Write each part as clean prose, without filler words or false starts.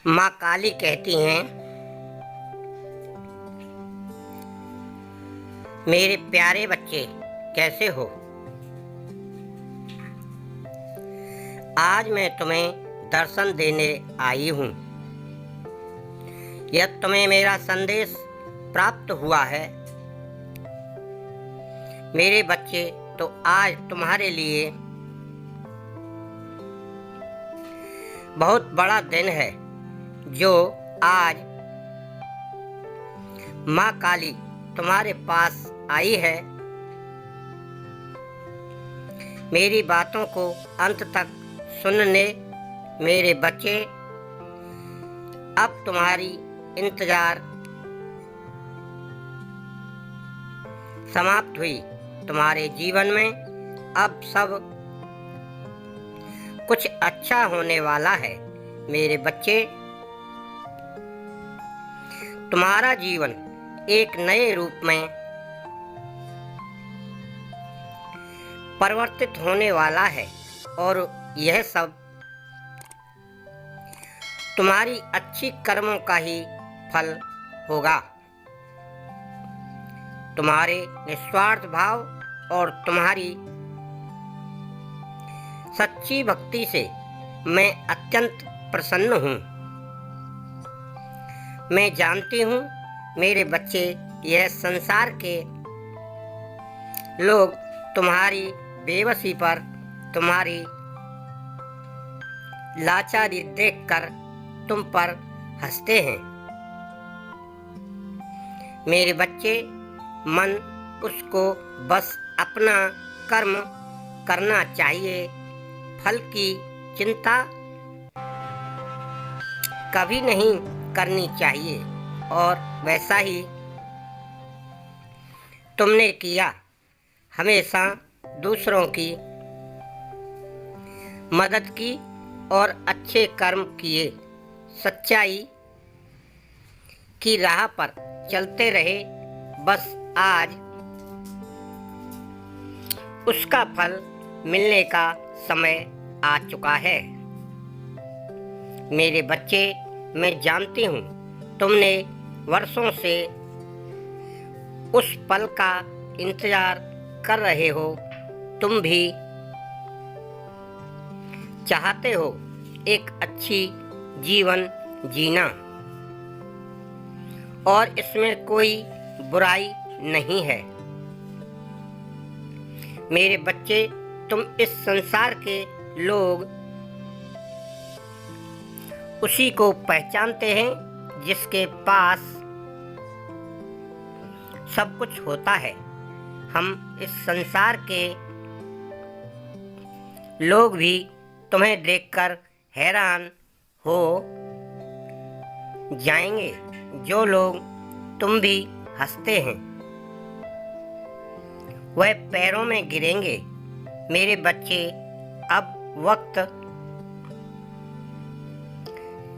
माँ काली कहती हैं, मेरे प्यारे बच्चे कैसे हो। आज मैं तुम्हें दर्शन देने आई हूँ। यदि तुम्हें मेरा संदेश प्राप्त हुआ है मेरे बच्चे, तो आज तुम्हारे लिए बहुत बड़ा दिन है। जो आज माँ काली तुम्हारे पास आई है, मेरी बातों को अंत तक सुनने मेरे बच्चे। अब तुम्हारी इंतजार समाप्त हुई। तुम्हारे जीवन में अब सब कुछ अच्छा होने वाला है मेरे बच्चे। तुम्हारा जीवन एक नए रूप में परिवर्तित होने वाला है और यह सब तुम्हारी अच्छी कर्मों का ही फल होगा। तुम्हारे निस्वार्थ भाव और तुम्हारी सच्ची भक्ति से मैं अत्यंत प्रसन्न हूँ। मैं जानती हूँ मेरे बच्चे, यह संसार के लोग तुम्हारी बेबसी पर, तुम्हारी लाचारी देखकर तुम पर हंसते हैं। मेरे बच्चे, मन उसको बस अपना कर्म करना चाहिए। फल की चिंता कभी नहीं करनी चाहिए। और वैसा ही तुमने किया। हमेशा दूसरों की मदद की और अच्छे कर्म किए। सच्चाई की राह पर चलते रहे। बस आज उसका फल मिलने का समय आ चुका है। मेरे बच्चे, मैं जानती हूँ तुमने वर्षों से उस पल का इंतजार कर रहे हो। तुम भी चाहते हो एक अच्छी जीवन जीना, और इसमें कोई बुराई नहीं है। मेरे बच्चे, तुम इस संसार के लोग उसी को पहचानते हैं जिसके पास सब कुछ होता है। हम इस संसार के लोग भी तुम्हें देखकर हैरान हो जाएंगे। जो लोग तुम भी हंसते हैं वह पैरों में गिरेंगे। मेरे बच्चे, अब वक्त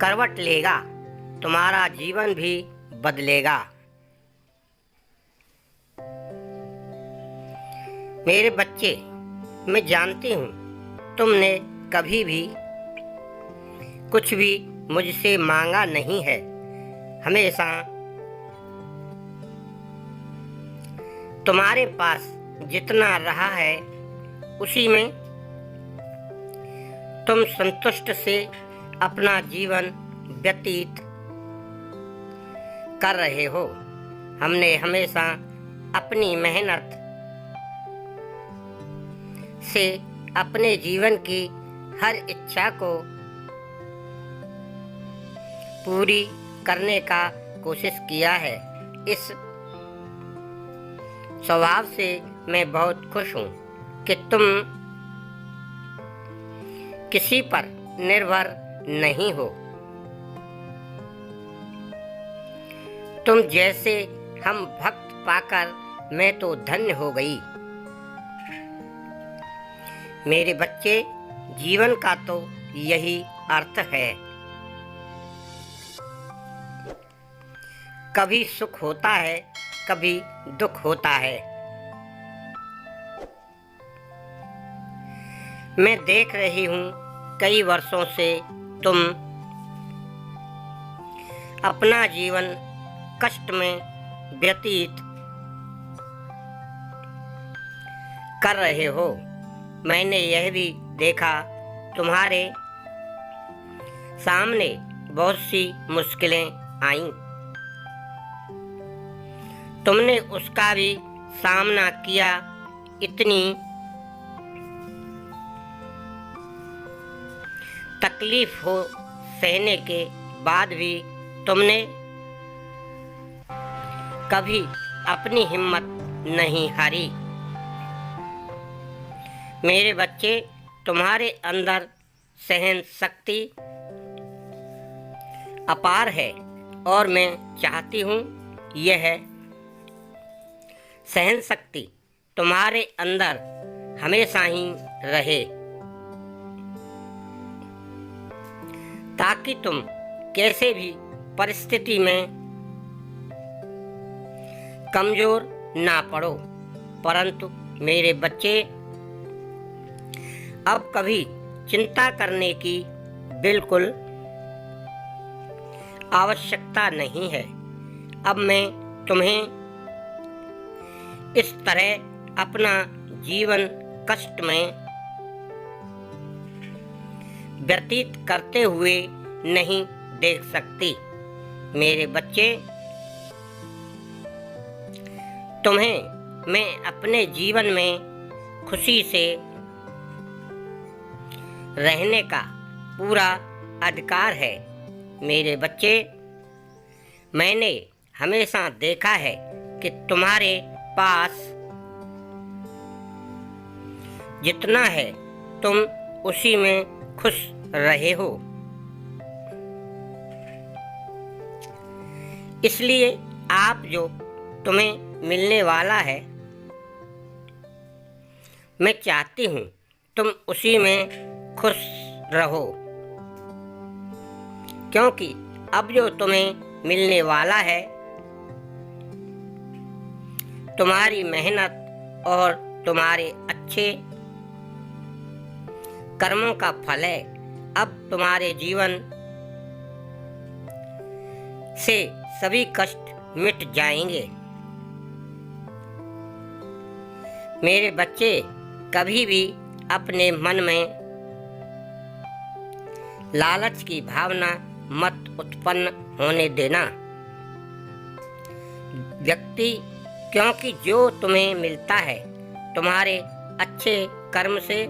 करवट लेगा, तुम्हारा जीवन भी बदलेगा। मेरे बच्चे, मैं जानती हूँ तुमने कभी भी कुछ भी मुझसे मांगा नहीं है। हमेशा तुम्हारे पास जितना रहा है उसी में तुम संतुष्ट से अपना जीवन व्यतीत कर रहे हो। हमने हमेशा अपनी मेहनत से अपने जीवन की हर इच्छा को पूरी करने का कोशिश किया है। इस स्वभाव से मैं बहुत खुश हूँ कि तुम किसी पर निर्भर नहीं हो। तुम जैसे हम भक्त पाकर मैं तो धन्य हो गई। मेरे बच्चे, जीवन का तो यही अर्थ है। कभी सुख होता है, कभी दुख होता है। मैं देख रही हूँ कई वर्षों से तुम अपना जीवन कष्ट में व्यतीत कर रहे हो। मैंने यह भी देखा तुम्हारे सामने बहुत सी मुश्किलें आईं। तुमने उसका भी सामना किया। इतनी तकलीफ हो सहने के बाद भी तुमने कभी अपनी हिम्मत नहीं हारी। मेरे बच्चे, तुम्हारे अंदर सहन शक्ति अपार है और मैं चाहती हूँ यह सहन शक्ति तुम्हारे अंदर हमेशा ही रहे, ताकि तुम कैसे भी परिस्थिति में कमजोर ना पड़ो। परंतु मेरे बच्चे, अब कभी चिंता करने की बिल्कुल आवश्यकता नहीं है। अब मैं तुम्हें इस तरह अपना जीवन कष्ट में व्यतीत करते हुए नहीं देख सकती। मेरे बच्चे, तुम्हें मैं अपने जीवन में खुशी से रहने का पूरा अधिकार है। मेरे बच्चे, मैंने हमेशा देखा है कि तुम्हारे पास जितना है तुम उसी में खुश रहे हो। इसलिए आप जो तुम्हें मिलने वाला है, मैं चाहती हूँ तुम उसी में खुश रहो, क्योंकि अब जो तुम्हें मिलने वाला है तुम्हारी मेहनत और तुम्हारे अच्छे कर्मों का फल है। अब तुम्हारे जीवन से सभी कष्ट मिट जाएंगे। मेरे बच्चे, कभी भी अपने मन में लालच की भावना मत उत्पन्न होने देना। व्यक्ति, क्योंकि जो तुम्हें मिलता है तुम्हारे अच्छे कर्म से।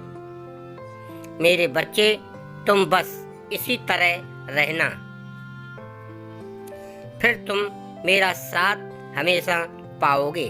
मेरे बच्चे, तुम बस इसी तरह रहना, फिर तुम मेरा साथ हमेशा पाओगे।